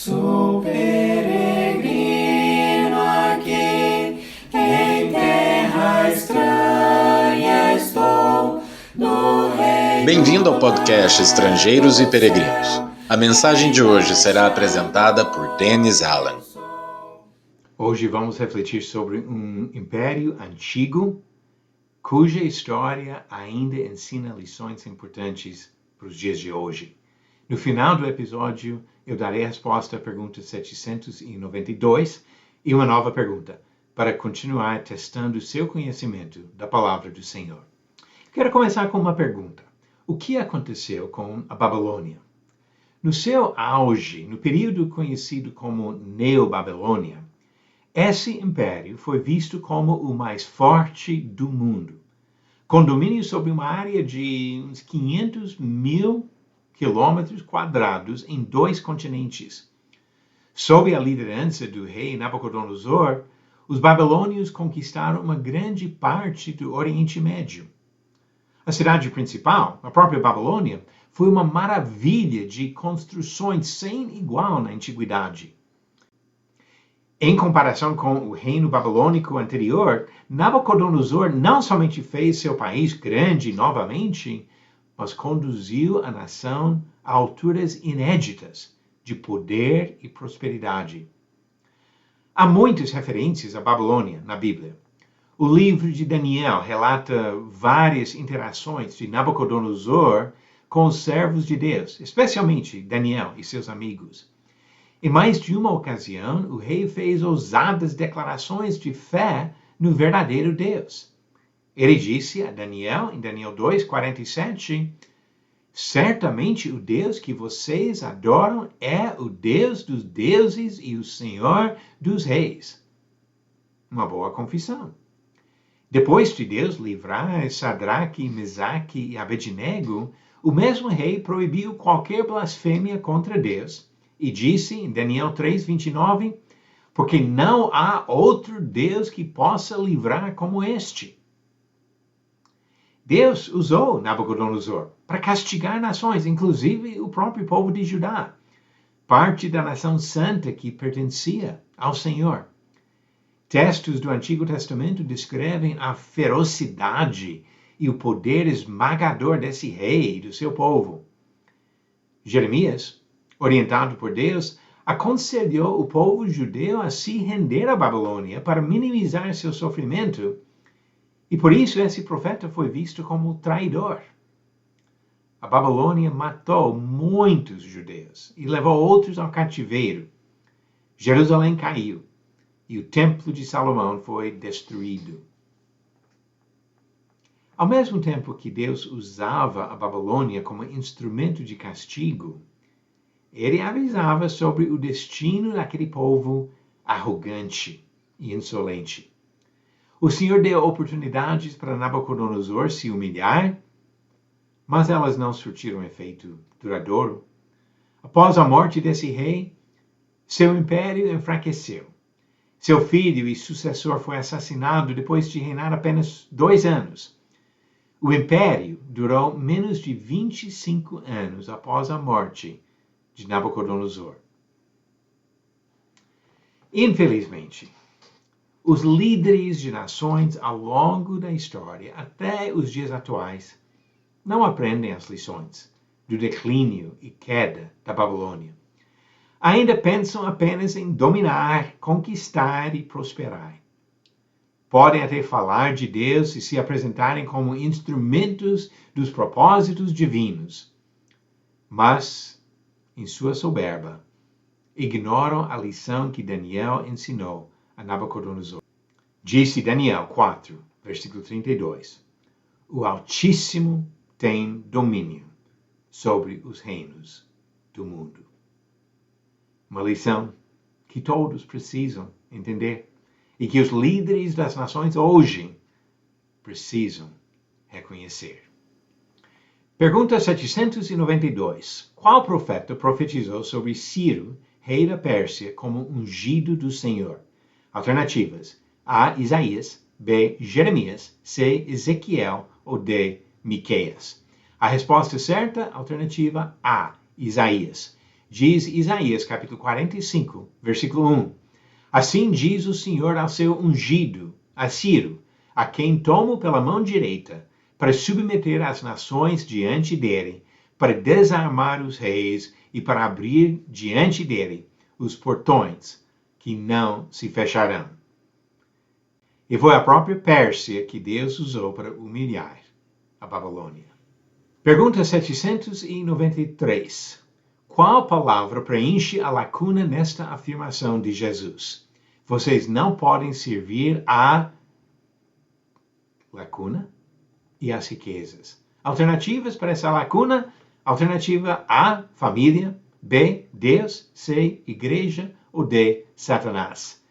Sou peregrino aqui, em terra estranha estou, no reino. Bem-vindo ao podcast Estrangeiros e Peregrinos. A mensagem de hoje será apresentada por Dennis Allen. Hoje vamos refletir sobre um império antigo, cuja história ainda ensina lições importantes para os dias de hoje. No final do episódio, eu darei a resposta à pergunta 792 e uma nova pergunta, para continuar testando seu conhecimento da palavra do Senhor. Quero começar com uma pergunta. O que aconteceu com a Babilônia? No seu auge, no período conhecido como Neobabilônia, esse império foi visto como o mais forte do mundo, com domínio sobre uma área de uns 500 mil quilômetros quadrados em 2 continentes. Sob a liderança do rei Nabucodonosor, os babilônios conquistaram uma grande parte do Oriente Médio. A cidade principal, a própria Babilônia, foi uma maravilha de construções sem igual na antiguidade. Em comparação com o reino babilônico anterior, Nabucodonosor não somente fez seu país grande novamente, mas conduziu a nação a alturas inéditas de poder e prosperidade. Há muitas referências à Babilônia na Bíblia. O livro de Daniel relata várias interações de Nabucodonosor com os servos de Deus, especialmente Daniel e seus amigos. Em mais de uma ocasião, o rei fez ousadas declarações de fé no verdadeiro Deus. Ele disse a Daniel, em Daniel 2:47, certamente o Deus que vocês adoram é o Deus dos deuses e o Senhor dos reis. Uma boa confissão. Depois de Deus livrar Sadraque, Mesaque e Abednego, o mesmo rei proibiu qualquer blasfêmia contra Deus e disse em Daniel 3:29, porque não há outro Deus que possa livrar como este. Deus usou Nabucodonosor para castigar nações, inclusive o próprio povo de Judá, parte da nação santa que pertencia ao Senhor. Textos do Antigo Testamento descrevem a ferocidade e o poder esmagador desse rei e do seu povo. Jeremias, orientado por Deus, aconselhou o povo judeu a se render à Babilônia para minimizar seu sofrimento. E por isso esse profeta foi visto como traidor. A Babilônia matou muitos judeus e levou outros ao cativeiro. Jerusalém caiu e o Templo de Salomão foi destruído. Ao mesmo tempo que Deus usava a Babilônia como instrumento de castigo, ele avisava sobre o destino daquele povo arrogante e insolente. O Senhor deu oportunidades para Nabucodonosor se humilhar, mas elas não surtiram efeito duradouro. Após a morte desse rei, seu império enfraqueceu. Seu filho e sucessor foi assassinado depois de reinar apenas 2 anos. O império durou menos de 25 anos após a morte de Nabucodonosor. Infelizmente, os líderes de nações ao longo da história, até os dias atuais, não aprendem as lições do declínio e queda da Babilônia. Ainda pensam apenas em dominar, conquistar e prosperar. Podem até falar de Deus e se apresentarem como instrumentos dos propósitos divinos, mas, em sua soberba, ignoram a lição que Daniel ensinou a Nabucodonosor. Disse Daniel 4, versículo 32, o Altíssimo tem domínio sobre os reinos do mundo. Uma lição que todos precisam entender e que os líderes das nações hoje precisam reconhecer. Pergunta 792. Qual profeta profetizou sobre Ciro, rei da Pérsia, como ungido do Senhor? Alternativas: A. Isaías, B. Jeremias, C. Ezequiel ou D. Miqueias. A resposta certa, alternativa A. Isaías. Diz Isaías, capítulo 45, versículo 1. Assim diz o Senhor ao seu ungido, a Ciro, a quem tomo pela mão direita, para submeter as nações diante dele, para desarmar os reis e para abrir diante dele os portões que não se fecharão. E foi a própria Pérsia que Deus usou para humilhar a Babilônia. Pergunta 793. Qual palavra preenche a lacuna nesta afirmação de Jesus? Vocês não podem servir a lacuna e as riquezas. Alternativas para essa lacuna? Alternativa A, família. B, Deus. C, igreja. Ou D, Satanás.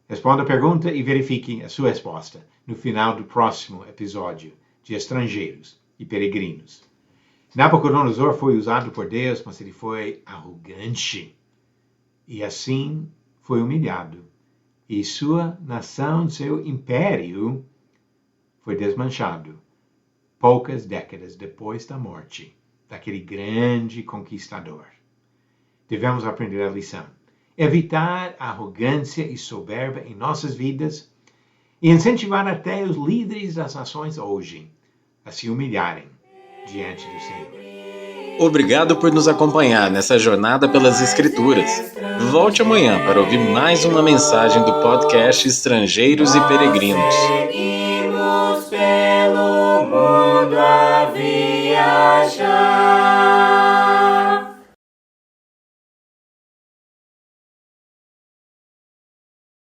Responda a pergunta e verifique a sua resposta no final do próximo episódio de Estrangeiros e Peregrinos. Nabucodonosor foi usado por Deus, mas ele foi arrogante e assim foi humilhado. E sua nação, seu império, foi desmanchado poucas décadas depois da morte daquele grande conquistador. Devemos aprender a lição. Evitar a arrogância e soberba em nossas vidas e incentivar até os líderes das nações hoje a se humilharem diante do Senhor. Obrigado por nos acompanhar nessa jornada pelas Escrituras. Volte amanhã para ouvir mais uma mensagem do podcast Estrangeiros e Peregrinos. Seguimos pelo mundo a viajar.